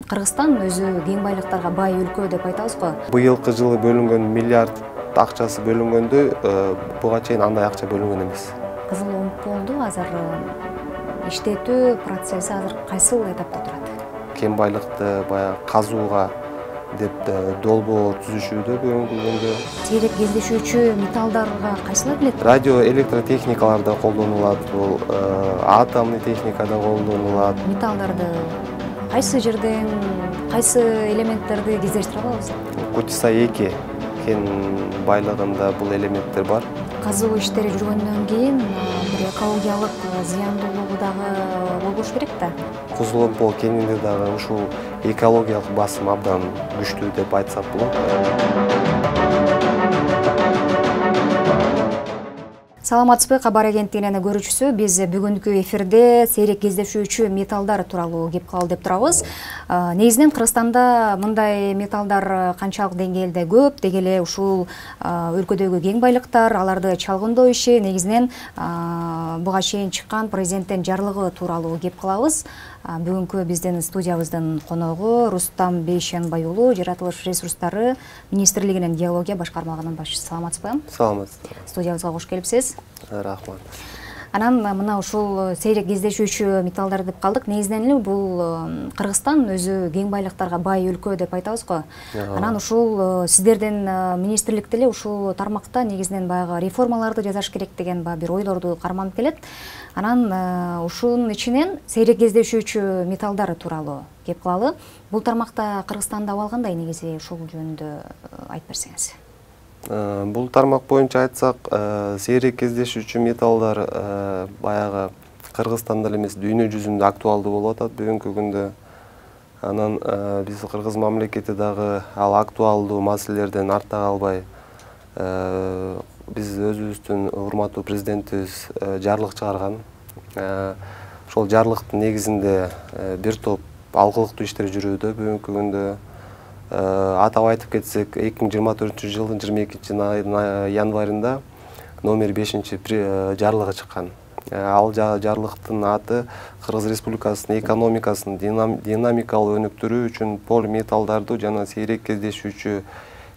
Кыргызстан өзү кең байлыктарга бай өлкө деп айтабыз го. Быйылкы жылы бөлүнгөн миллиард акчасы бөлүнгөндө буга чейин андай акча бөлүнгөн эмес. Кызыл омполду азыр иштетүү процесси азыр кайсыл этапта турат? Кен байлыкты баягы казууга деп долбоор түзүшүүдө бүгүнкү күндө. Сейрек кездешүүчү металлдарга кайсылар кирет? Радио электротехникаларда колдонулат, бул атомный техникада колдонулат. Металлдарды кайсы жерден, кайсы элементтерди кездештире алабыз? Кутиса 2 кен байлыгында бул элементтер бар. Казуу иштери жүргөндөн кийин бир экологиялык зыяндуулугу дагы болбош керек да. Кызыл омпол кенинде дагы ушул экологиялык басым абдан күчтүү деп айтсак болот. Саламатсызбы, кабар агенттигинин көрүүчүсү. Биз бүгүнкү эфирде сейрек кездешүүчү металлдар тууралуу кеп калалы деп турабыз. Негизинен Кыргызстанда мындай металлдар канчалык деңгээлде көп, деги эле ушул өлкөдөгү кең байлыктар, аларды чалгындоо иши негизинен буга чейин чыккан президенттин жарлыгы тууралуу кеп калабыз. Бүгүнкү биздин студиябыздын коногу Рустам Бейшенбай уулу, жаратылыш ресурстары министрлигинин геология башкармалыгынын башчысы. Саламатсызбы? Саламатсызбы. Студиябызга кош келипсиз. Рахмат. Анан мына ушул сейрек кездешүүчү металлдар деп калдык. Негизинен эле бул Кыргызстан өзү кең байлыктарга бай өлкө деп айтабыз го. Анан ушул сиздердин министрликте эле ушул тармакта негизинен баягы реформаларды жасаш керек деген бир ойлорду карманып келет. Анан ушунун ичинен сейрек кездешүүчү металлдар тууралуу кеп калалы. Бул тармакта Кыргызстанда абал кандай, негизи ушул жөнүндө айтып берсеңиз. Бул тармак боюнча айтсак, сейрек кездешүүчү металлдар баягы Кыргызстанда эле эмес, дүйнө жүзүндө актуалдуу болуп атат бүгүнкү күндө. Анан биз Кыргыз мамлекети дагы ал актуалдуу маселелерден артта калбай, биз өзүбүздүн урматтуу президентибиз жарлык чыгарган. Ошол жарлыктын негизинде бир топ алгылыктуу иштер жүрүүдө бүгүнкү күндө. Атап айтып кетсек, 2024-жылдын 22 январында номер 5 жарлыгы чыккан. Ал жарлыктын аты Кыргыз Республикасынын экономикасын динамикалуу өнүктүрүү үчүн полиметаллдарды жана сейрек кездешүүчү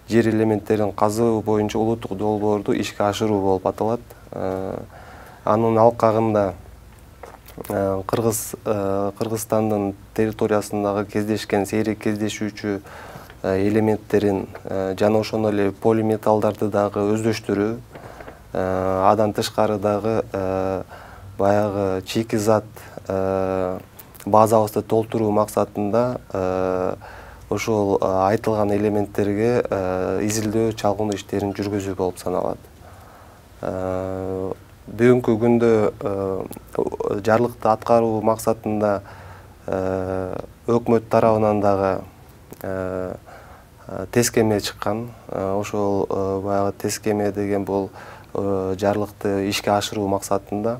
жер элементтерин казуу боюнча улуттук долбоорду ишке ашыруу болуп аталат. Анын алкагында Кыргызстандын территориясындагы кездешкен сейрек кездешүүчү элементтерин жана ошондой эле полиметаллдарды дагы өздөштүрүү, андан тышкары дагы баягы чикизат базабызды толтуруу максатында ошол айтылган элементтерге изилдөө, чалгындоо иштерин жүргүзүү болуп саналат. Бүгүнкү күндө жарлыкты аткаруу максатында өкмөт тарабынан дагы тескеме чыккан. Ошол баягы тескеме деген бул жарлыкты ишке ашыруу максатында.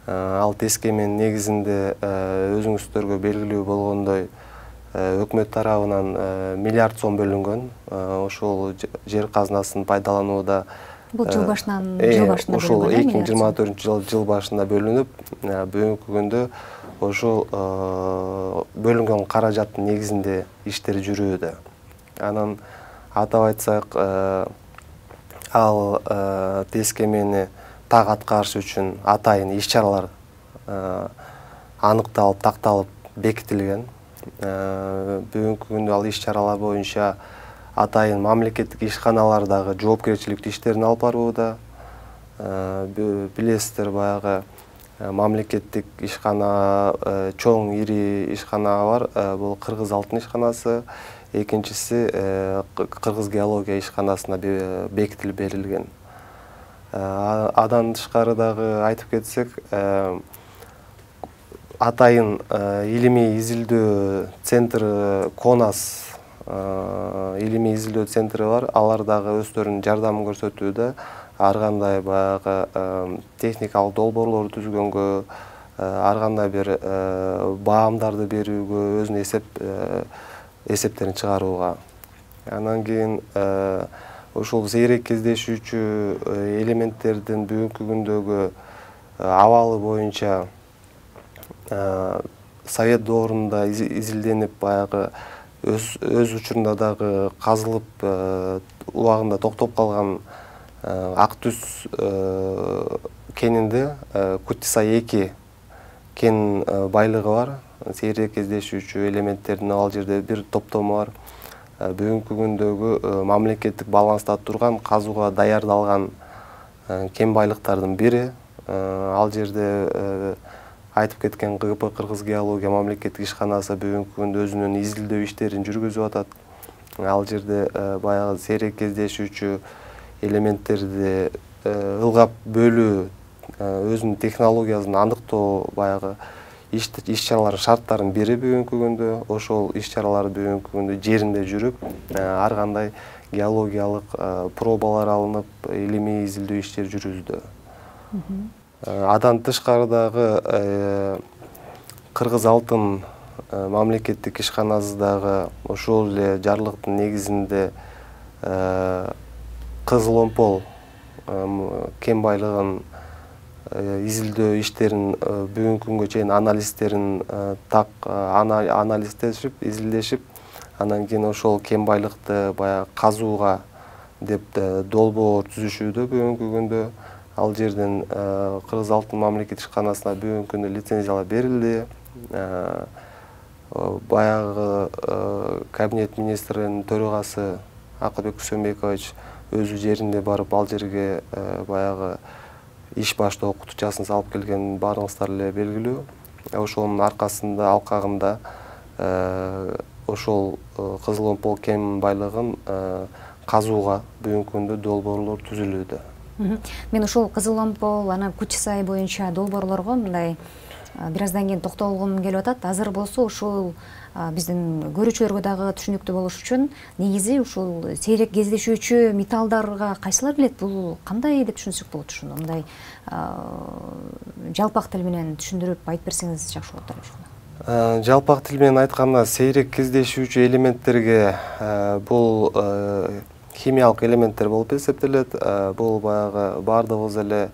Ал тескеменин негизинде өзүңүздөргө белгилүү болгондой өкмөт тарабынан миллиард сом бөлүнгөн. Ошол жер казынасын пайдаланууда Бул жыл башынан ошол 2024-жыл башында бөлүнүп, бүгүнкү күндө ошол бөлүнгөн каражаттын негизинде иштер жүрүүдө. Анан атап айтсак, ал тескемени так аткарыш үчүн атайын иш-чаралар аныкталып, такталып, бекитилген. Бүгүнкү күндө ал иш-чаралар боюнча атайын мамлекеттик ишканалар дагы жоопкерчиликтүү иштерин алып барууда. Билесиздер, баягы мамлекеттик ишкана, чоң ири ишкана бар. Бул Кыргыз алтын ишканасы, экинчиси Кыргыз геология ишканасына бекитилип берилген. Андан тышкары дагы айтып кетсек, атайын илимий изилдөө центри КОНАС илимий изилдөө центри бар. Алар дагы өздөрүнүн жардамын көрсөтүүдө. Ар кандай баягы техникалык долбоорлор түзгөнгө, ар кандай бир баамдарды берүүгө, өзүнүн эсептерин чыгарууга. Анан кийин ушул сейрек кездешүүчү элементтердин бүгүнкү күндөгү абалы боюнча Совет доорунда изилденип баягы өз учурунда дагы казылып убагында токтоп калган ак түз кенинде Кутиса-2 кен байлыгы бар. Сейрек кездешүүчү элементтердин ал жерде бир топтому бар. Бүгүнкү күндөгү мамлекеттик баланста турган казууга даярдалган кен байлыктардын бири. Ал жерде айтып кеткен КГП Кыргыз геология мамлекеттик ишканасы бүгүнкү күндө өзүнүн изилдөө иштерин жүргүзүп атат. Ал жерде баягы сейрек кездешүүчү элементтерди ылгап бөлүү, өзүнүн технологиясын аныктоо баягы иш-чаралардын шарттарынын бири бүгүнкү күндө. Ошол иш-чаралар бүгүнкү күндө жеринде жүрүп, ар кандай геологиялык пробалар алынып, илимий изилдөө иштери жүргүзүлдү. Адан тышкары дагы Кыргыз алтын мамлекеттик ишканасы дагы ошол эле жарлыктын негизинде Кызыл Омпол кен байлыгын изилдөө иштерин бүгүнкү күнгө чейин анализдерин так анализдешип, изилдешип, анан кийин ошол кен байлыкты баягы казууга деп долбоор түзүшүүдө бүгүнкү күндө. Ал жерден Кыргыз алтын мамлекеттик ишканасына бүгүнкү күндө лицензиялар берилди. Баягы кабинет министринин төрагасы Акылбек Үсөнбекович өзү жеринде барып, ал жерге баягы иш баштоо окутучасын салып келген баарыңыздар эле белгилүү. Ошонун аркасында, алкагында ошол Кызыл Омпол кен байлыгын казууга бүгүнкү күндө долбоорлор түзүлүүдө. Мен ушул Кызыл Омпол, анан Кучсай боюнча долбоорлорго мындай бир аздан кийин токтолгум келип атат. Азыр болсо ушул биздин көрүүчүлөргө дагы түшүнүктүү болуш үчүн негизи ушул сейрек кездешүүчү металлдарга кайсылар кирет? Бул кандай деп түшүнсөк болот ушуну? Мындай жалпак тил менен түшүндүрүп айтып берсеңиз жакшы болот ушуну. Жалпак тил менен айтканда, сейрек кездешүүчү элементтерге бул химиялык элементтер болуп эсептелет. Бул баягы баардыгыбыз эле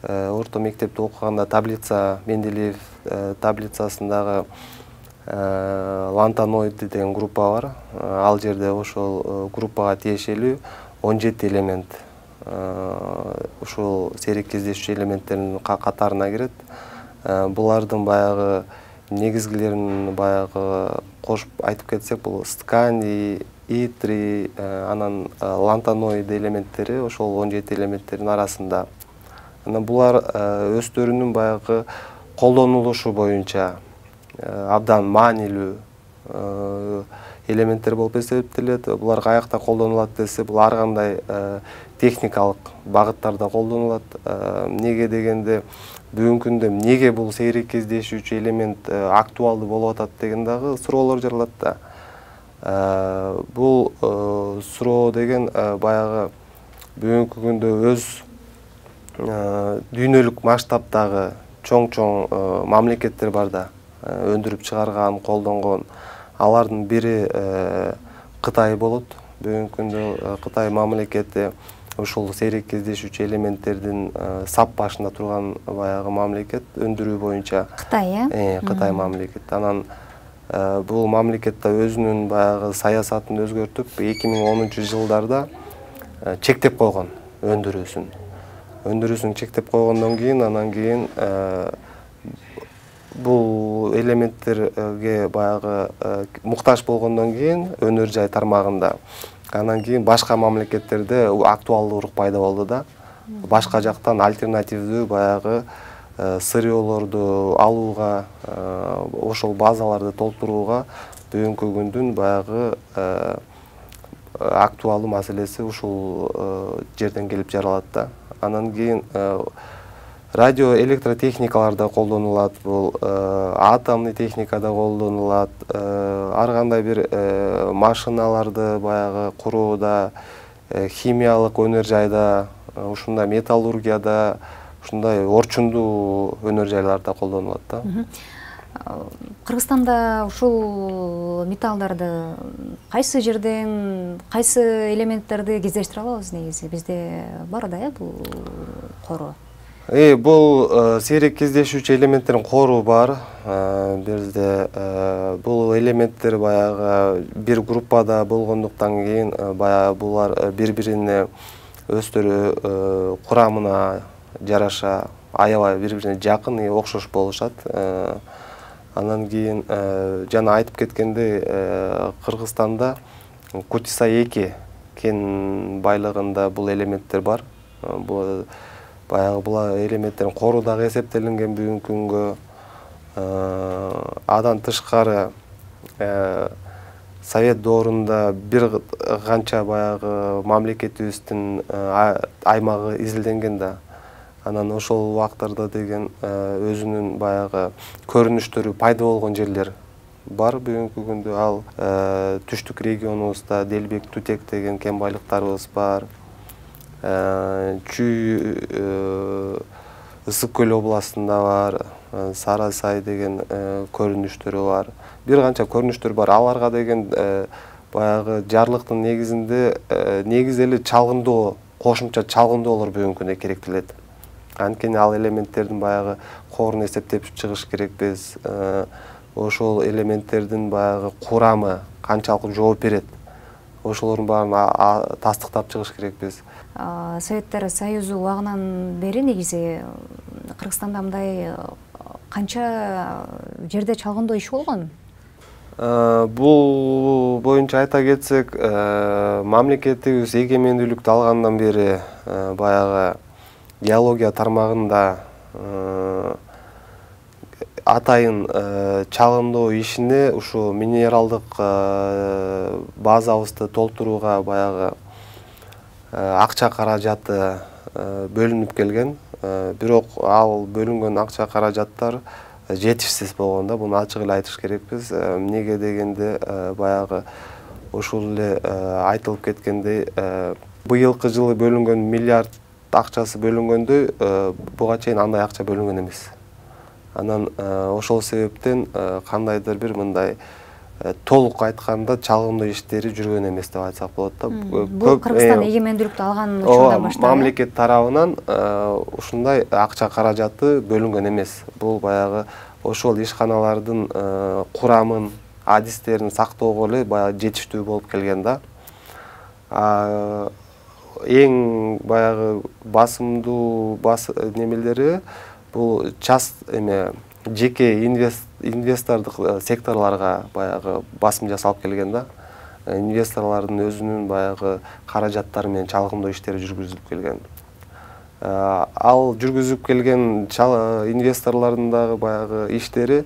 орто мектепте окуганда таблица, Менделеев таблицасындагы лантаноиды деген группа бар. Ал жерде ошол группага тиешелүү 17 элемент ушул сейрек кездешүүчү элементтердин катарына кирет. Булардын баягы негизгилерин баягы кошуп айтып кетсек, бул сканий, итрий, анан лантаноид элементтери ошол 17 элементтердин арасында. Анан булар өздөрүнүн баягы колдонулушу боюнча абдан маанилүү элементтер болуп эсептелет. Булар каякта колдонулат десе, бул ар кандай техникалык багыттарда колдонулат. Неге дегенде, бүгүнкү күндө неге бул сейрек кездешүүчү элемент актуалдуу болуп атат деген дагы суроолор жаралат да. Бул суроо деген баягы бүгүнкү күндө өз дүйнөлүк масштабтагы чоң мамлекеттер бар да, өндүрүп чыгарган, колдонгон. Алардын бири Кытай болот. Бүгүнкү күндө Кытай мамлекети ушул сейрек кездешүүчү элементтердин сап башында турган баягы мамлекет, өндүрүү боюнча. Кытай, Кытай мамлекет. Анан бул мамлекетте өзүнүн баягы саясатын өзгөртүп, 2010-жылдарда чектеп койгон өндүрүүсүн. Өндүрүүсүн чектеп койгондон кийин, анан кийин бул элементтерге баягы муктаж болгондон кийин өнөр жай тармагында, анан кийин башка мамлекеттерде актуалдуулук пайда болду да. Башка жактан альтернативдүү баягы сырьёолорду алууга, ошол базаларды толтурууга бүгүнкү күндүн баягы актуалдуу маселеси ушул жерден келип жаралат да. Анан кийин радиоэлектротехникаларда колдонулат, бул атомный техникада колдонулат, ар кандай бир машиналарды баягы курууда, химиялык өнөр жайда, ушундай металлургияда, ушундай орчундуу өнөр жайларда колдонулат да. Кыргызстанда ушул металлдарды кайсы жерден, кайсы элементтерди кездештире алабыз негизи? Бизде бар да, бул кору. Бул сейрек кездешүүчү элементтердин кору бар. Бизде бул элементтер баягы бир группада болгондуктан кийин баягы булар бири-бирине өздөрү курамына жараша аябай бири-бирине жакын и окшош болушат. Анан кийин жана айтып кеткендей, Кыргызстанда Кутиса-2 кен байлыгында бул элементтер бар. Баягы бул элементтердин кору дагы эсептелинген бүгүнкү күнгө. Адан тышкары Совет доорунда бир канча баягы мамлекетибиздин аймагы изилденген да. Анан ошол убактарда деген өзүнүн баягы көрүнүштөрү пайда болгон жерлер бар бүгүнкү күндө. Ал түштүк регионубузда Делбек, Тутек деген кен байлыктарыбыз бар. Чүй Ысык көл областында бар, Сарасай деген көрүнүштөрү бар. Бир канча көрүнүштөр бар. Аларга деген баягы жарлыктын негизинде негизи эле чалгындоо, кошумча чалгындоолор бүгүнкү күндө керектелет. Анткени ал элементтердин баягы корун эсептеп чыгыш керекпиз. Ошол элементтердин баягы курамы канчалык жооп берет. Ошолордун баарын тастыктап чыгыш керекпиз. Советтер Союзу убагынан бери негизи Кыргызстанда мындай канча жерде чалгындоо иши болгон? Бул боюнча айта кетсек, мамлекетибиз эгемендүүлүктү алгандан бери баягы геология тармагында атайын чалгындоо ишине ушу минералдык базабызды толтурууга баягы акча каражаты бөлүнүп келген. Бирок ал бөлүнгөн акча каражаттар жетишсиз болгон да. Буну ачык эле айтыш керекпиз. Эмнеге дегенде баягы ушул эле айтылып кеткендей, быйылкы жылы бөлүнгөн миллиард акчасы бөлүнгөндө буга чейин андай акча бөлүнгөн эмес. Анан ошол себептен кандайдыр бир мындай толук айтканда чалгындоо иштери жүргөн эмес деп айтсак болот да. Бул Кыргызстан эгемендүүлүктү алган учурдан баштап мамлекет тарабынан ушундай акча каражаты бөлүнгөн эмес. Бул баягы ошол ишканалардын курамын, адистерин сактоого эле баягы жетиштүү болуп келген да. Эң баягы басымдуу немелери бул жеке инвесторлук секторлорго баягы басым жасалып келген да. Инвесторлордун өзүнүн баягы каражаттары менен чалгындоо иштери жүргүзүлүп келген. Ал жүргүзүп келген инвесторлордун дагы баягы иштери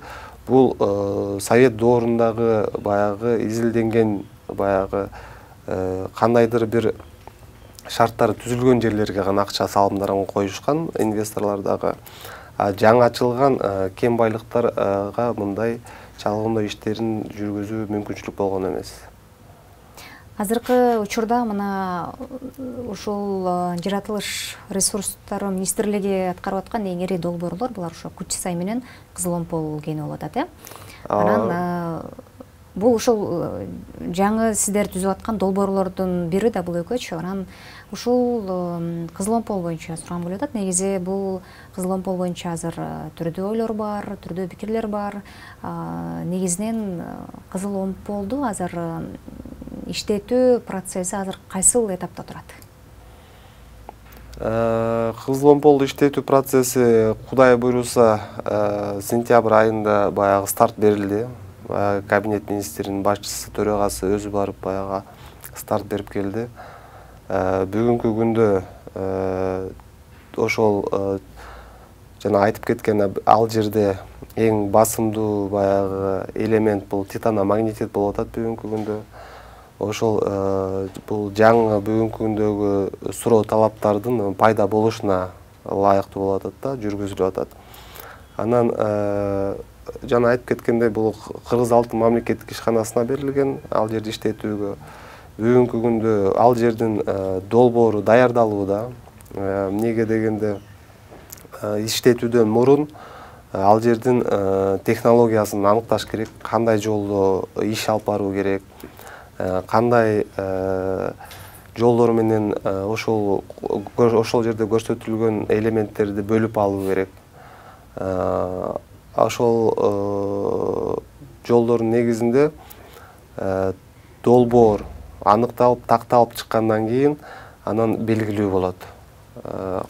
бул Совет доорундагы баягы изилденген баягы кандайдыр бир шарттары түзүлгөн жерлерге гана акча салымдарын коюшкан инвесторлор дагы. Жаңы ачылган кен байлыктарга мындай чалгындоо иштерин жүргүзүү мүмкүнчүлүк болгон эмес. Азыркы учурда мына ушул жаратылыш ресурстары министрлиги аткарып аткан эң ири долбоорлор булар ошо Кутисай менен Кызыломпол кени болуп атат, Анан бул ушул жаңы сиздер түзүп аткан долбоорлордун бири да бул экөөчү. Анан ушул Кызыломпол боюнча сураган болуп атат. Негизи бул Кызыломпол боюнча азыр түрдүү ойлор бар, түрдүү пикирлер бар. Негизинен Кызыломполду азыр иштетүү процесси азыр кайсыл этапта турат? Кызыломполду иштетүү процесси Кудай буйруса сентябрь айында баягы старт берилди. Кабинет министринин башчысы, төрагасы өзү барып баягы старт берип келди. Бүгүнкү күндө ошол жана айтып кеткен ал жерде эң басымдуу баягы элемент бул титаномагнетит болуп атат бүгүнкү күндө. Ошол бул жаңы бүгүнкү күндөгү суроо талаптардын пайда болушуна ылайыктуу болуп атат да, жүргүзүлүп атат. Анан жана айтып кеткендей, бул Кыргыз алтын мамлекеттик ишканасына берилген ал жерди иштетүүгө. Бүгүнкү күндө ал жердин долбоору даярдалууда. Эмнеге дегенде иштетүүдөн мурун ал жердин технологиясын аныкташ керек, кандай жолдо иш алып баруу керек, кандай жолдор менен ошол жерде көрсөтүлгөн элементтерди бөлүп алуу керек. Ошол жолдордун негизинде долбоор аныкталып, такталып чыккандан кийин анан белгилүү болот.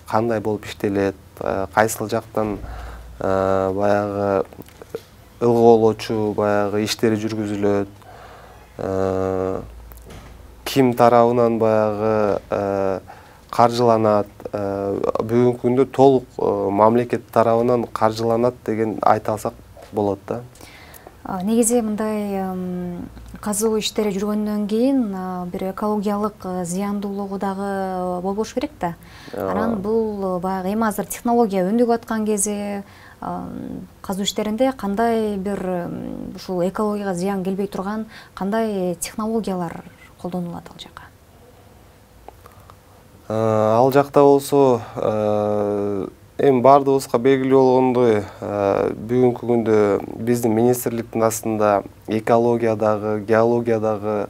Кандай болуп иштелет, кайсыл жактан баягы ылгоолоочу баягы иштери жүргүзүлөт, ким тарабынан баягы каржыланат, бүгүнкү күндө толук мамлекет тарабынан каржыланат деген айта алсак болот да. Негизи мындай казуу иштери жүргөндөн кийин бир экологиялык зыяндуулугу дагы болбош керек да. Анан бул баягы эми азыр технология өндүгүп аткан кези казуу иштеринде кандай бир ушул экологияга зыян келбей турган кандай технологиялар колдонулат ал жака? Ал жакта болсо эми баардыгыбызга белгилүү болгондой, бүгүнкү күндө биздин министрликтин астында экологиядагы, геологиядагы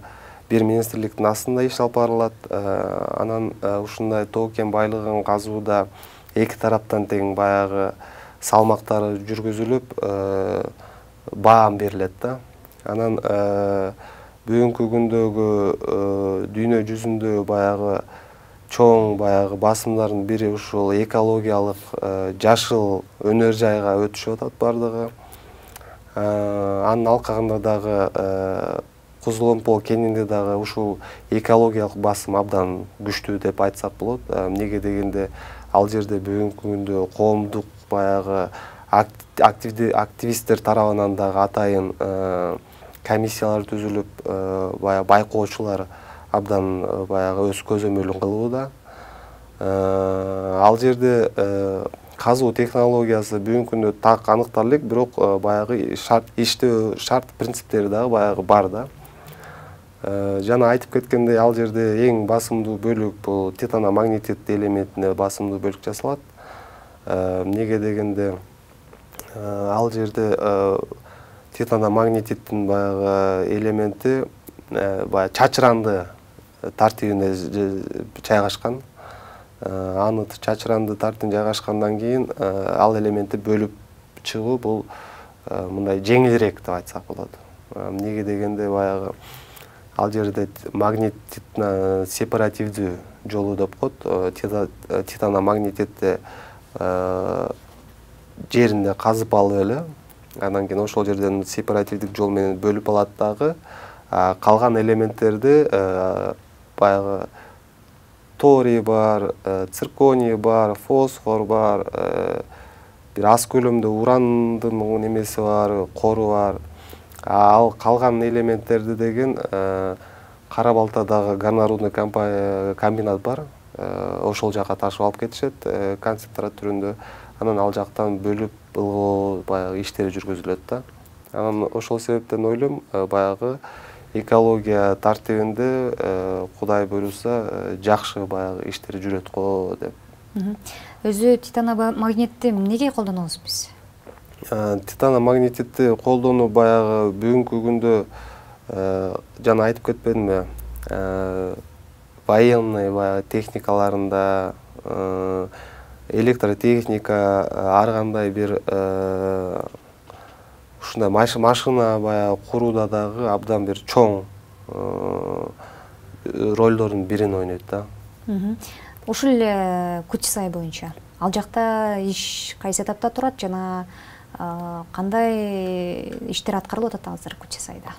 бир министрликтин астында иш алып барылат. Анан ушундай тоо кен байлыгын казууда эки тараптан тең баягы салмактары жүргүзүлүп, баам берилет да. Анан бүгүнкү күндөгү дүйнө жүзүндө баягы чоң баягы басымдардын бири ушул экологиялык жашыл өнөр жайга өтүшүп атат бардыгы. Анын алкагында дагы Кузуломпол кенинде дагы ушул экологиялык басым абдан күчтүү деп айтсак болот. Эмнеге дегенде ал жерде бүгүнкү күндө коомдук баягы активисттер тарабынан дагы атайын комиссиялар түзүлүп, баягы байкоочулар абдан баягы өз көзөмөлүн кылууда. Ал жерде казуу технологиясы бүгүнкү күндө так аныктала элек, бирок баягы иштөө шарт принциптери дагы баягы бар да. Жана айтып кеткендей, ал жерде эң басымдуу бөлүк бул титаномагнетит элементине басымдуу бөлүк жасалат. Эмнеге дегенде ал жерде титаномагнетиттин баягы элементи баягы чачыранды тартибинде жайгашкан. Аны чачыранды тартибинде жайгашкандан кийин ал элементти бөлүп чыгуу бул мындай жеңилирээк деп айтсак болот. Эмнеге дегенде баягы ал жерде магнетиттин сепаративдүү жолу деп коет. Титаномагнетитти жеринде казып алып эле, андан кийин ошол жерден сепаративдик жол менен бөлүп алат дагы. Калган элементтерди баягы торий бар, цирконий бар, фосфор бар, бир аз көлөмдө урандын немеси бар, кору бар. Ал калган элементтерди деген Кара Балтадагы горнорудный комбинат бар. Ошол жака ташып алып кетишет концентрат түрүндө. Анан ал жактан бөлүп ылгоо баягы иштери жүргүзүлөт да. Анан ошол себептен ойлойм, баягы экология тартибинде Кудай буйруса жакшы баягы иштери жүрөт го деп. Өзү титаномагнитти эмнеге колдонобуз биз? Титаномагнетитти колдонуу баягы бүгүнкү күндө жана айтып кетпедимби? Военный баягы техникаларында, электротехника, ар кандай бир ушундай машина баягы курууда дагы абдан бир чоң ролдордун бирин ойнойт да. Ушул эле Кутисай боюнча ал жакта иш кайсы этапта турат жана кандай иштер аткарылып атат азыр Кутисайда?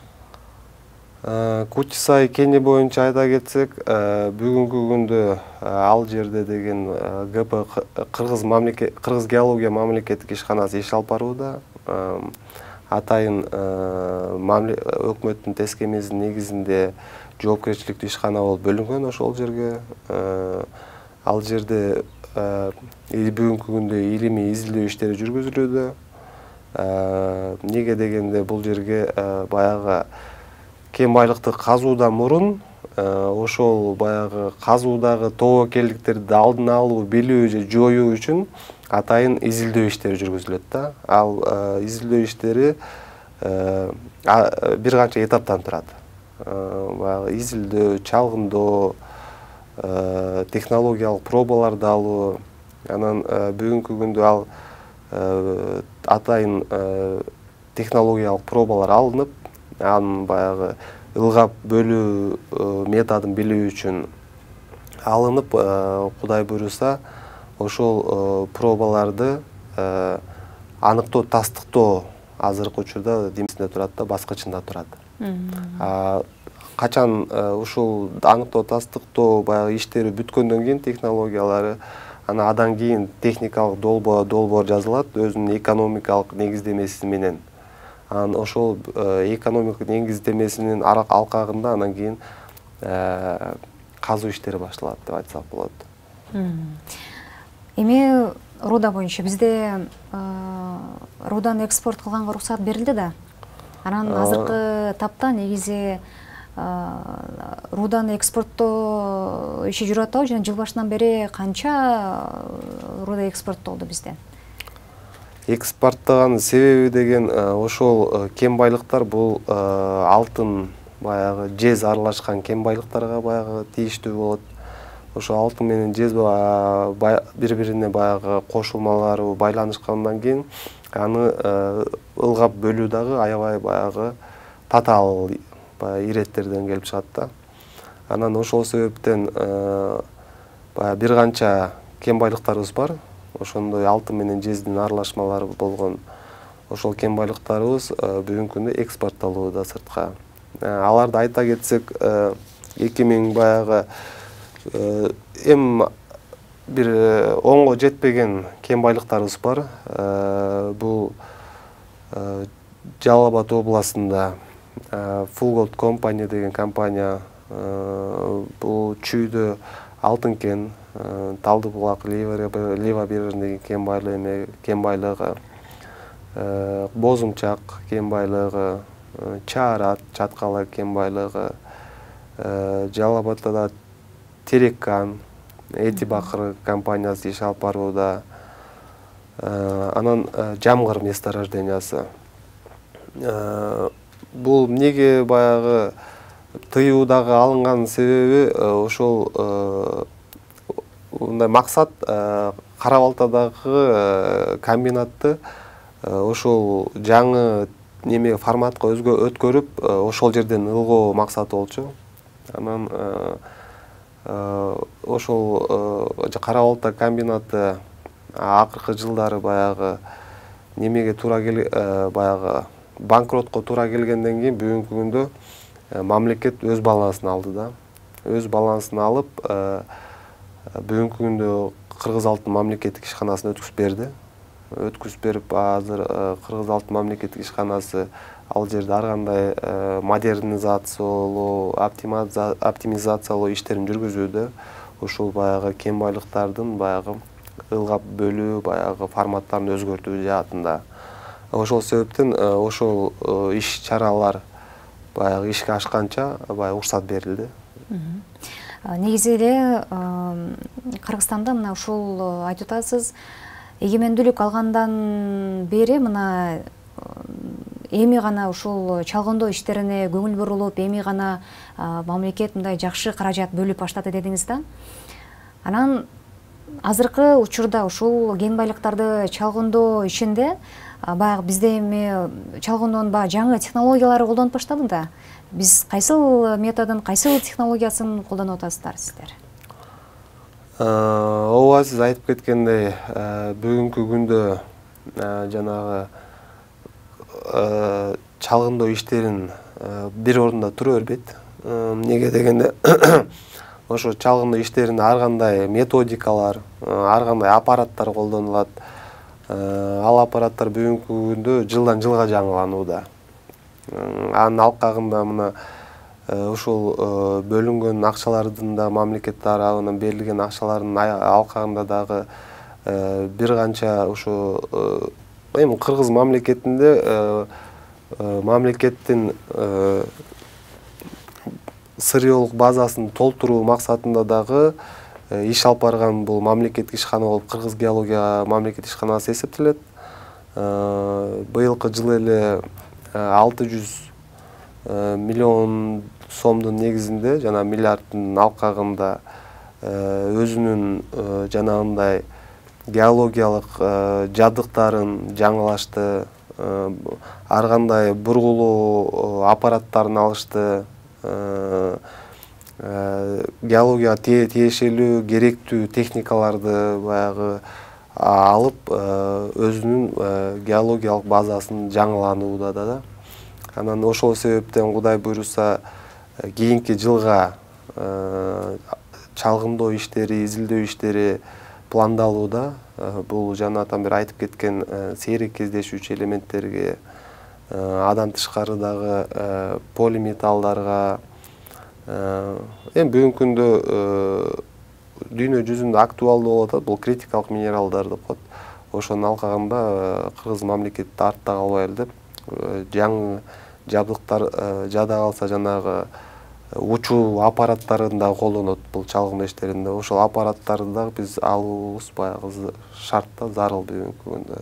Кутисай кени боюнча айта кетсек, бүгүнкү күндө ал жерде деген ГП Кыргыз геология мамлекеттик ишканасы иш алып барууда. Атайын өкмөттүн тескемесинин негизинде жоопкерчиликтүү ишкана болуп бөлүнгөн ошол жерге. Ал жерде бүгүнкү күндө илимий изилдөө иштери жүргүзүлүүдө. Неге дегенде бул жерге баягы кен байлыкты казуудан мурун ошол баягы казуудагы тобокелдиктерди алдын алуу, билүү же жоюу үчүн атайын изилдөө иштери жүргүзүлөт да. Ал изилдөө иштери бир канча этаптан турат. Баягы изилдөө, чалгындоо, технологиялык пробаларды алуу, анан бүгүнкү күндө ал атайын технологиялык пробалар алынып, анын баягы ылгап бөлүү методун билүү үчүн алынып, Кудай буйруса, ошол пробаларды аныктоо, тастыктоо азыркы учурда Демисинде турат да, баскычында турат. Качан ушул аныктоо, тастыктоо баягы иштери бүткөндөн кийин технологиялары, андан кийин техникалык долбоор жазылат өзүнүн экономикалык негиздемеси менен. Анан ошол экономикалык негиздемесинин алкагында андан кийин казуу иштери башталат деп айтсак болот. Эми руда боюнча бизде руданы экспорт кылганга уруксат берилди да. Анан азыркы тапта негизи руданы экспорттоо иши жүрүп атабы, жана жыл башынан бери канча руда экспорттолду бизде? Экспорттогон себеби деген ошол кен байлыктар, бул алтын, баягы жез аралашкан кен байлыктарга баягы тийиштүү болот. Ошо алтын менен жез бири-бирине баягы кошулмалары байланышкандан кийин аны ылгап бөлүү дагы аябай баягы татаал иреттерден келип чыгат да. Анан ошол себептен баягы бир канча кен байлыктарыбыз бар. Ошондой алтын менен жездин аралашмалары болгон ошол кен байлыктарыбыз бүгүнкү күндө экспорттолууда сыртка. Аларды айта кетсек, 2000 баягы эм бир оңго жетпеген кен байлыктарыбыз бар. Бул Жалал Абад областында Full Gold Company деген компания, бул Чүйдө алтын кен, Талды булак, Лива береринде кен байлыгы, Бозумчак кен байлыгы, Чаарат, Чаткала кен байлыгы, Жалал Абадта да Тереккан, Эти Бакыр компаниясы иш алып барууда. Анан Жамгыр месторождениясы. Бул эмнеге баягы тыюудагы алынган себеби ошол мындай максат Кара Балтадагы комбинатты ошол жаңы неме форматка өткөрүп, ошол жерден ылгоо максаты болчу. Анан ошол Кара Балта комбинаты акыркы жылдары баягы немеге туура баягы банкротко туура келгенден кийин бүгүнкү күндө мамлекет өз балансына алды да. Өз балансына алып, бүгүнкү күндө Кыргыз алтын мамлекеттик ишканасына өткүзүп берди. Өткүзүп берип, азыр Кыргыз алтын мамлекеттик ишканасы ал жерде ар кандай модернизациялоо, оптимизациялоо иштерин жүргүзүүдө. Ушул баягы кен байлыктардын баягы ылгап бөлүү, баягы форматтарын өзгөртүү жаатында. Ошол себептен ошол иш-чаралар баягы ишке ашканча баягы уруксат берилди. Негизи эле Кыргызстанда мына ушул айтып атасыз, эгемендүүлүк алгандан бери мына эми гана ушул чалгындоо иштерине көңүл бурулуп, эми гана мамлекет мындай жакшы каражат бөлүп баштады дедиңиз да. Анан азыркы учурда ушул кен байлыктарды чалгындоо ишинде баягы бизде эми чалгындоонун баягы жаңы технологиялары колдонуп баштады да. Биз кайсыл методун, кайсыл технологиясын колдонуп атасыздар сиздер? Ооба, сиз айтып кеткендей, бүгүнкү күндө жанагы чалгындоо иштерин бир орунда тура бербейт. Эмнеге дегенде, ошо чалгындоо иштерин ар кандай методикалар, ар кандай аппараттар колдонулат. Ал аппараттар бүгүнкү күндө жылдан жылга жаңыланууда. Анын алкагында мына ушул бөлүнгөн акчалардын да мамлекет тарабынан берилген акчалардын алкагында дагы бир канча ушу эми Кыргыз мамлекетинде мамлекеттин сырьёлук базасын толтуруу максатында дагы иш алып барган бул мамлекеттик ишкана болуп Кыргыз геология мамлекеттик ишканасы эсептелет. Быйылкы жылы эле 600 миллион сомдун негизинде жана миллиарддын алкагында өзүнүн жанагындай геологиялык жабдыктарын жаңылашты, ар кандай бургулоо аппараттарын алышты, геологияга тиешелүү керектүү техникаларды баягы алып өзүнүн геологиялык базасын жаңыланууда да. Анан ошол себептен Кудай буйруса кийинки жылга чалгындоо иштери, изилдөө иштери пландалууда. Бул жанатан бери айтып кеткен сейрек кездешүүчү элементтерге, андан тышкары дагы полиметаллдарга, эми бүгүнкү күндө дүйнө жүзүндө актуалдуу болуп атат, бул критикалык минералдар деп коет. Ошонун алкагында кыргыз мамлекети артта калбайлы деп, жаңы жабдыктар жада калса жанагы учуу аппараттарын да колдонот бул чалгындоо иштеринде. Ошол аппараттарды дагы биз алуубуз баягы шарт да, зарыл бүгүнкү күндө.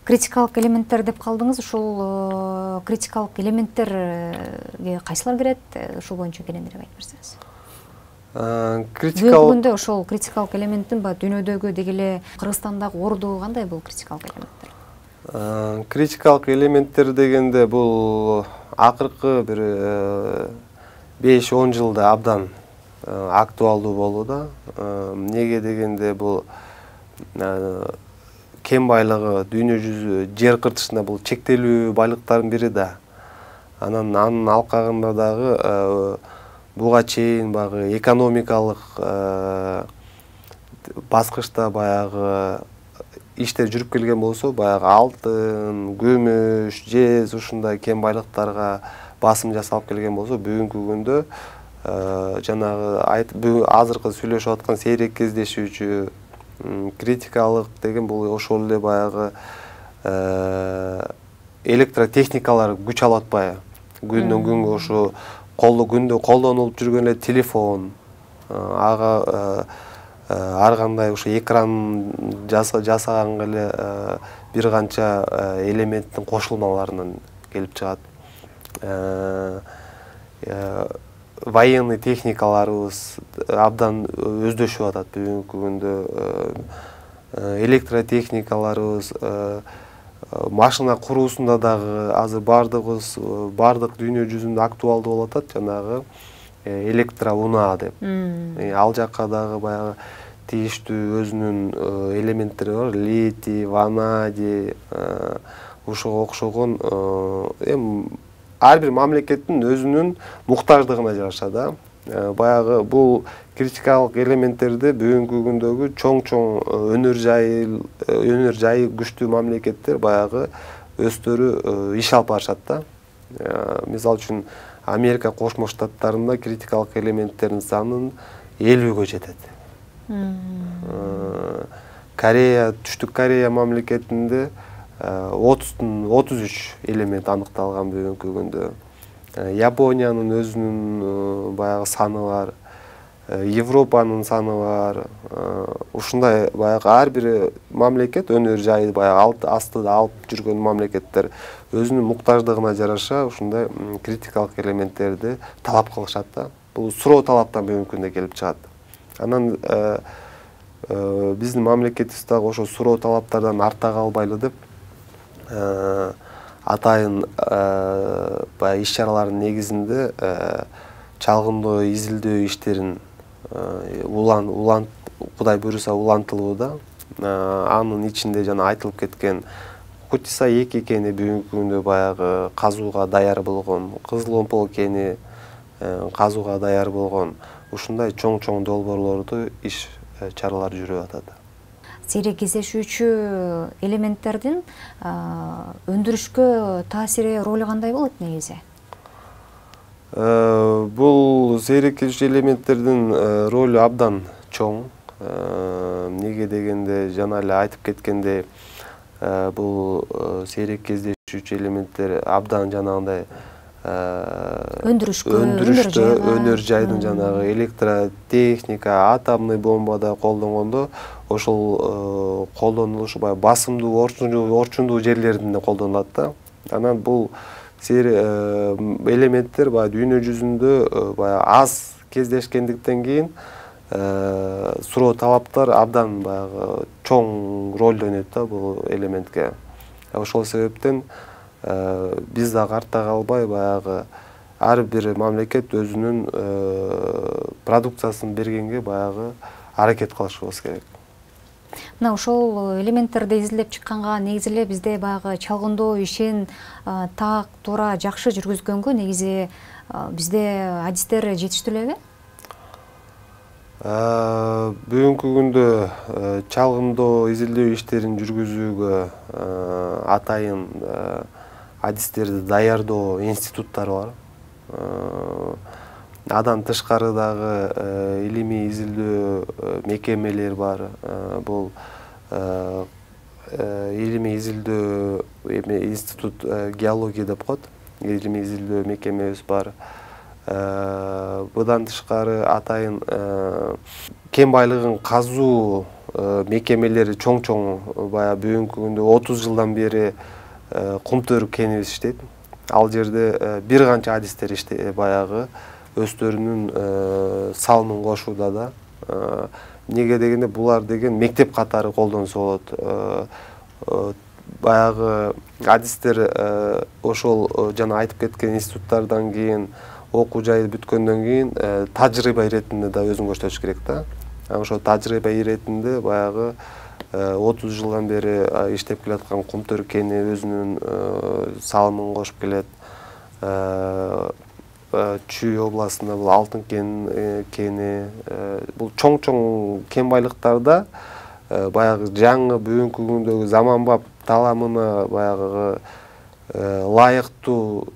Критикалык элементтер деп калдыңыз. Ушул критикалык элементтерге кайсылар кирет? Ушул боюнча кененирээк айтып берсеңиз. Бүгүнкү күндө ошол критикалык элементтин дүйнөдөгү деги эле Кыргызстандагы орду кандай бул критикалык элементтер? Критикалык элементтер дегенде бул акыркы бир 5-10 жылда абдан актуалдуу болууда. Неге дегенде бул кен байлыгы дүйнө жүзү жер кыртышында бул чектелүү байлыктардын бири да. Анын алкагында дагы буга чейин баягы экономикалык баскычта баягы иштер жүрүп келген болсо, баягы алтын, күмүш, жез ушундай кен байлыктарга басым жасалып келген болсо, бүгүнкү күндө жанагы азыркы сүйлөшүп аткан сейрек кездешүүчү критикалык деген бул ошол эле баягы электротехникалар күч алып атпайбы? Күндөн күнгө ушу күндө колдонулуп жүргөн эле телефон, ага ар кандай ушу экран жасаганга эле бир канча элементтин кошулмаларынан келип чыгат. Военный техникаларыбыз абдан өздөшүп атат бүгүнкү күндө. Электротехникаларыбыз, машина куруусунда дагы азыр бардык дүйнө жүзүндө актуалдуу болуп атат жанагы электроунаа деп. Ал жакка дагы баягы тийиштүү өзүнүн элементтери бар, литий, ванадий, ушуга окшогон эми ар бир мамлекеттин өзүнүн муктаждыгына жараша да. Баягы бул критикалык элементтерди бүгүнкү күндөгү чоң өнөр жайы күчтүү мамлекеттер баягы өздөрү иш алып барышат да. Мисалы үчүн Америка Кошмо Штаттарында критикалык элементтердин саны 50-гө жетет. Корея, Түштүк Корея мамлекетинде 33 элемент аныкталган бүгүнкү күндө. Япониянын өзүнүн баягы саны бар, Европанын саны бар. Ушундай баягы ар бир мамлекет өнөр жайы баягы астыда алып жүргөн мамлекеттер өзүнүн муктаждыгына жараша ушундай критикалык элементтерди талап кылышат да. Бул суроо талаптан бүгүнкү күндө келип чыгат. Анан биздин мамлекетибиз дагы ошол суроо талаптардан арта калбайлы деп атайын иш-чаралардын негизинде чалгындоо изилдөө иштерин Кудай буйруса улантылууда. Анын ичинде жана айтылып кеткен Кутиса 2 кени бүгүнкү күндө баягы казууга даяр болгон, Кызыл Омпол кени казууга даяр болгон. Ушундай чоң долбоорлорду иш чаралар жүрүп атат. Сейрек кездешүүчү элементтердин өндүрүшкө таасири, ролу кандай болот негизи? Бул сейрек кездешүүчү элементтердин ролу абдан чоң. Неге дегенде жана эле айтып кеткендей, бул сейрек кездешүүчү элементтер абдан жанагындай өндүрүштө, өнөр жайдын жанагы электротехника, атомный бомбада колдонгондо ошол колдонулушу баягы басымдуу, орчундуу жерлеринде колдонулат да. Анан бул элементтер баягы дүйнө жүзүндө баягы аз кездешкендиктен кийин суроо талаптар абдан баягы чоң роль ойнойт да бул элементке. Ошол себептен биз дагы артта калбай баягы ар бир мамлекет өзүнүн продукциясын бергенге баягы аракет кылышыбыз керек. Мына ошол элементтерди изилдеп чыкканга негизи эле бизде баягы чалгындоо ишин так туура жакшы жүргүзгөнгө негизи бизде адистер жетиштүү элеби? Бүгүнкү күндө чалгындоо изилдөө иштерин жүргүзүүгө атайын адистерди даярдоо институттары бар. Адан тышкары дагы илимий изилдөө мекемелер бар. Бул илимий изилдөө институт геология деп коет. Илимий изилдөө мекемебиз бар. Будан тышкары атайын кен байлыгын казуу мекемелери чоң-чоң баягы бүгүнкү күндө 30 жылдан бери кумтөрүк кенибиз иштейт. Ал жерде бир канча адистер баягы өздөрүнүн салымын кошууда да. Неге дегенде булар деген мектеп катары колдонсо болот. Баягы адистер ошол жана айтып кеткен институттардан кийин окуу жайды бүткөндөн кийин тажрыйба иретинде да өзүн көрсөтүш керек да. Ошол тажрыйба иретинде баягы 30 жылдан бери иштеп келаткан кумтөрүк кени өзүнүн салымын кошуп келет. Чүй областында бул алтын кени, бул чоң-чоң кен байлыктарда баягы жаңы бүгүнкү күндөгү заманбап таламына баягы лайыктуу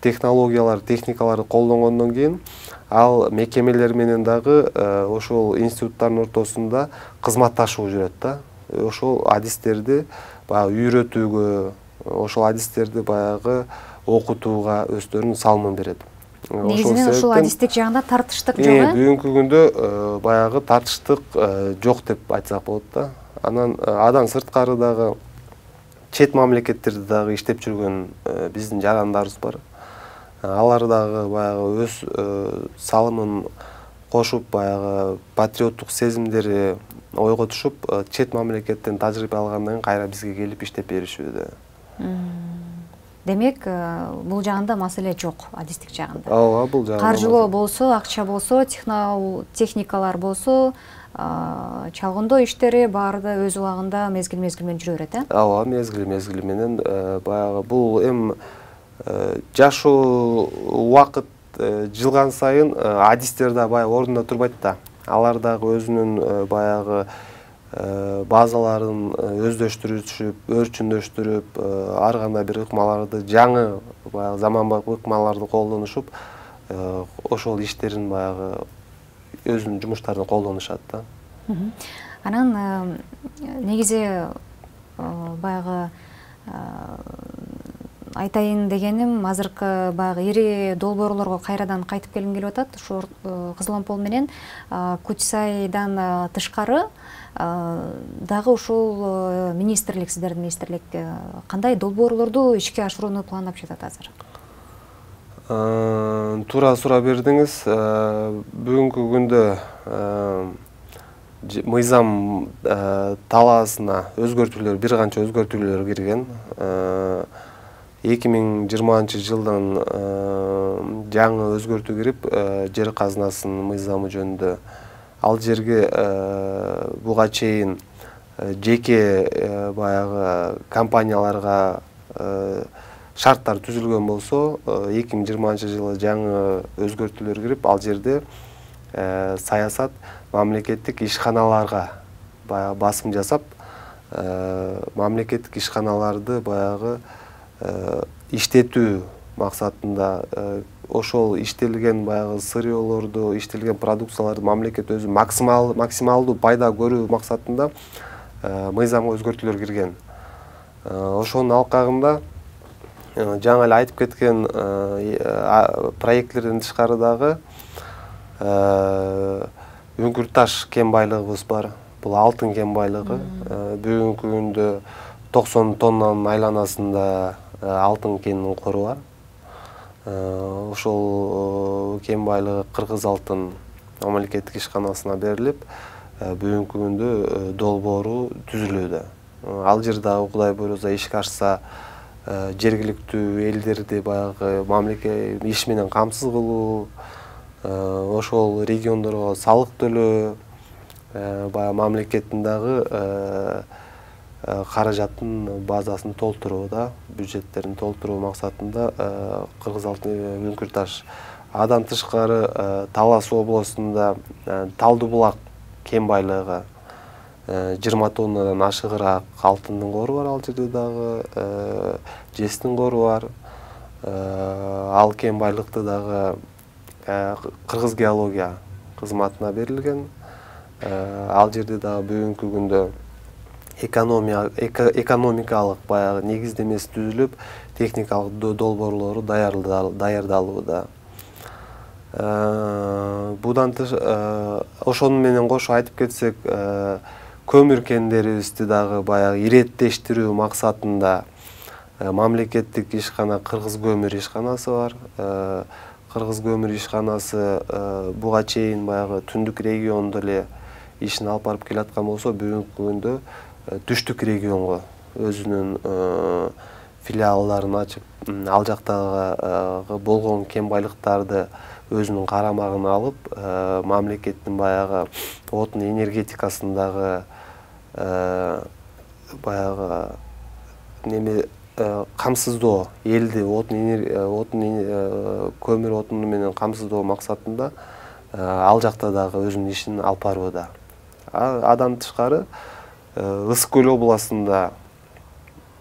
техникаларды колдонгондон кийин ал мекемелер менен дагы ошол институттардын ортосунда кызматташуу жүрөт да. Ошол адистерди баягы үйрөтүүгө, ошол адистерди баягы окутууга өздөрүнүн салымын берет. Негизинен ушул адистик жагында тартыштык жок э? Бүгүнкү күндө баягы тартыштык жок деп айтсак болот да. Адан сырткары дагы чет мамлекеттерде дагы иштеп жүргөн биздин жарандарыбыз бар. Алар дагы баягы өз салымын кошуп, баягы патриоттук сезимдери ойго түшүп, чет мамлекеттен тажрыйба алгандан кийин кайра бизге келип иштеп беришүүдө. Демек, бул жагында маселе жок, адистик жагында. Ооба, бул жагында. Каржылоо болсо, акча болсо, техникалар болсо, чалгындоо иштери баары да өз убагында мезгил менен жүрө берет, э? Ооба, мезгил менен баягы бул эми жашоо убакыт жылган сайын адистер да баягы ордунда турбайт да. Алар дагы өзүнүн баягы базаларын өздөштүрүп, өрчүндөштүрүп, ар кандай бир ыкмаларды, жаңы баягы заманбап ыкмаларды колдонушуп, ошол иштерин баягы өзүнүн жумуштарын колдонушат да. Анан негизи баягы айтайын дегеним, азыркы баягы ири долбоорлорго кайрадан кайтып келгим келип атат. Ушу Кызыл менен Кучсайдан тышкары дагы ушул министрлик, сиздердин министрлик кандай долбоорлорду ишке ашырууну пландап жатат азыр? Туура суроо бердиңиз. Бүгүнкү күндө мыйзам талаасына бир канча өзгөртүүлөр кирген. 2020 жылдан жаңы өзгөртүү кирип, жер казынасынын мыйзамы жөнүндө ал жерге буга чейин жеке баягы компанияларга шарттар түзүлгөн болсо, 2020 жылы жаңы өзгөртүүлөр кирип, ал жерде саясат мамлекеттик ишканаларга баягы басым жасап, мамлекеттик ишканаларды баягы иштетүү максатында ошол иштелген баягы сырьёолорду, иштелген продукцияларды мамлекет өзү максималдуу пайда көрүү максатында мыйзамга өзгөртүүлөр кирген. Ошонун алкагында жаңы эле айтып кеткен проектлерден тышкары дагы Үңкүрташ кен байлыгыбыз бар. Бул алтын кен байлыгы. Бүгүнкү күндө 90 тоннанын айланасында алтын кенинин кору бар. Ошол кен байлыгы кыргыз алтын мамлекеттик ишканасына берилип, бүгүнкү күндө долбоору түзүлүүдө. Ал жер дагы Кудай буйруза ишке ашса, жергиликтүү элдерди баягы мамлекет иш менен камсыз кылуу, ошол региондорго салык төлөө, баягы мамлекеттин дагы каражаттын базасын толтуруу да, бюджеттерин толтуруу максатында Кыргыз алтын үңкүр таш. Адан тышкары Талас облусунда Талды булак кен байлыгы 20 тоннадан ашыгыраак алтындын кору бар, ал жерде дагы жестин кору бар. Ал кен байлыкты дагы Кыргыз геология кызматына берилген. Ал жерде дагы бүгүнкү күндө экономикалык баягы негиздемеси түзүлүп, техникалык долбоорлору даярдалууда. Будан ошону менен кошо айтып кетсек, көмүр кендерибизди дагы баягы иреттештирүү максатында мамлекеттик ишкана Кыргыз көмүр ишканасы бар. Кыргыз көмүр ишканасы буга чейин баягы түндүк региондо эле ишин алып барып келаткан болсо, бүгүнкү күндө түштүк регионго өзүнүн филиалдарын ачып, ал жактагы болгон кен байлыктарды өзүнүн карамагына алып, мамлекеттин баягы отун энергетикасындагы баягы неме камсыздоо, элди көмүр отуну менен камсыздоо максатында ал жакта дагы өзүнүн ишин алып барууда. Адан тышкары Ысык көл областында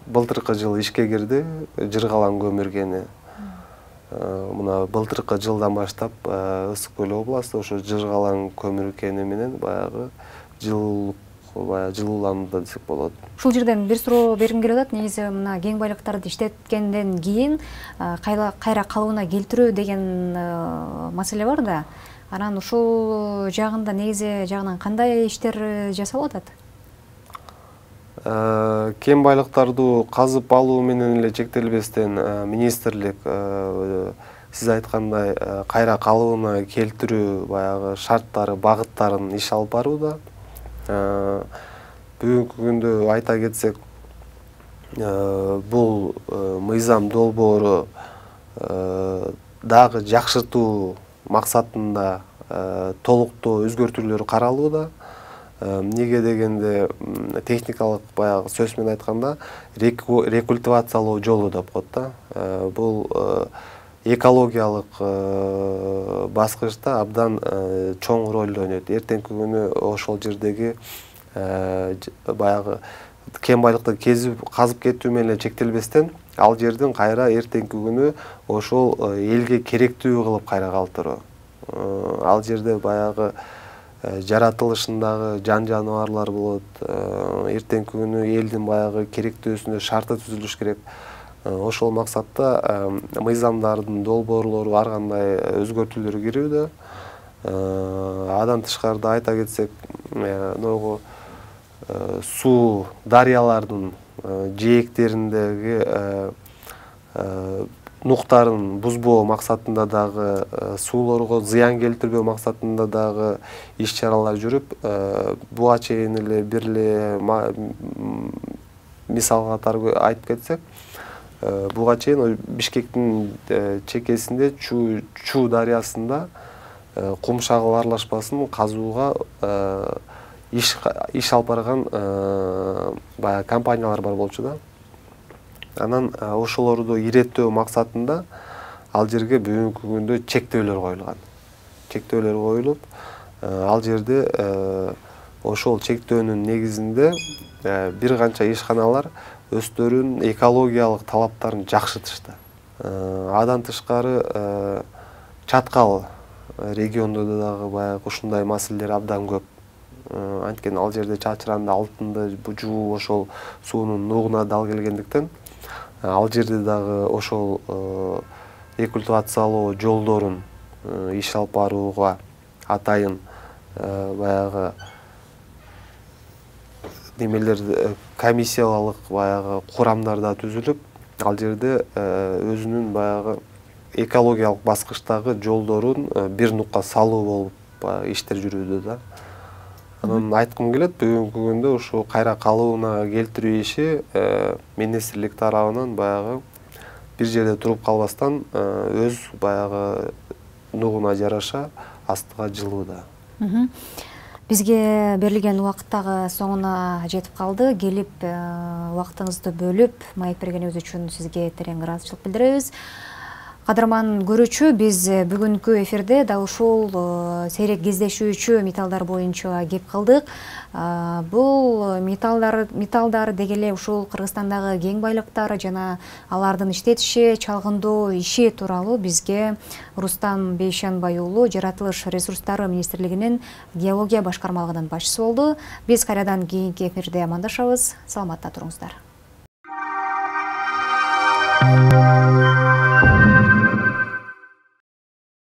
былтыркы жыл ишке кирди Жыргалан көмүр кени. Мына былтыркы жылдан баштап Ысык көл областы ошо Жыргалан көмүр кени менен баягы жылууланууда десек болот. Ушул жерден бир суроо бергим келип атат. Негизи мына кен байлыктарды иштеткенден кийин кайра калыбына келтирүү деген маселе бар да. Анан ушул жагында негизи жагынан кандай иштер жасалып атат? Кен байлыктарды казып алуу менен эле чектелбестен министрлик сиз айткандай кайра калыбына келтирүү баягы шарттары, багыттарын иш алып барууда. Бүгүнкү күндө айта кетсек, бул мыйзам долбоору дагы жакшыртуу максатында толуктоо өзгөртүүлөр каралууда. Неге дегенде техникалык баягы сөз менен айтканда рекультивациялоо жолу деп коет да. Бул экологиялык баскычта абдан чоң ролду ойнойт. Эртеңки күнү ошол жердеги баягы кен байлыкты казып кетүү менен чектелбестен, ал жердин кайра эртеңки күнү ошол элге керектүү кылып кайра калтыруу. Ал жерде баягы жаратылышындагы жан-жаныбарлар болот. Эртеңки күнү элдин баягы керектүүсүнө шарты түзүлүш керек. Ошол максатта мыйзамдардын долбоорлору ар кандай өзгөртүүлөр кирүүдө. Адан тышкары айта кетсек, ногу суу дарыялардын жээктериндеги нуктарын бузбоо максатында дагы, суулорго зыян келтирбөө максатында дагы иш-чаралар жүрүп, буга чейин эле бир эле мисал катары айтып кетсек, буга чейин Бишкектин чекесинде Чуу дарыясында кум шагыл аралашмасын казууга иш алып барган баягы компаниялар бар болчу да. Анан ошолорду иреттөө максатында ал жерге бүгүнкү күндө чектөөлөр коюлган. Чектөөлөр коюлуп, ал жерде ошол чектөөнүн негизинде бир канча ишканалар өздөрүнүн экологиялык талаптарын жакшыртышты. Адан тышкары Чаткал регионунда дагы баягы ушундай маселелер абдан көп. Анткени ал жерде чачыранды, алтынды жуу ошол суунун нугуна дал келгендиктен, ал жерде дагы ошол рекультивациялоо жолдорун иш алып барууга атайын баягы немелер комиссиялык баягы курамдар да түзүлүп, ал жерде өзүнүн баягы экологиялык баскычтагы жолдорун бир нукка салуу болуп иштер жүрүүдө да. Анан айткым келет, бүгүнкү күндө ушу кайра калыбына келтирүү иши министрлик тарабынан баягы бир жерде туруп калбастан өз баягы нугуна жараша астыга жылууда. Бизге берилген убакыттагы соңуна жетип калды. Келип убактыңызды бөлүп маек бергениңиз үчүн сизге терең ыраазычылык билдиребиз. Кадырман көрүүчү, биз бүгүнкү эфирде дал ушул сейрек кездешүүчү металлдар боюнча кеп кылдык. Бул металлдар деги эле ушул Кыргызстандагы кең байлыктар жана алардын иштетиши, чалгындоо иши тууралуу бизге Рустам Бейшенбай уулу Жаратылыш ресурстары министрлигинин геология башкармалыгынын башчысы болду. Биз кайрадан кийинки эфирде амандашабыз. Саламатта туруңуздар.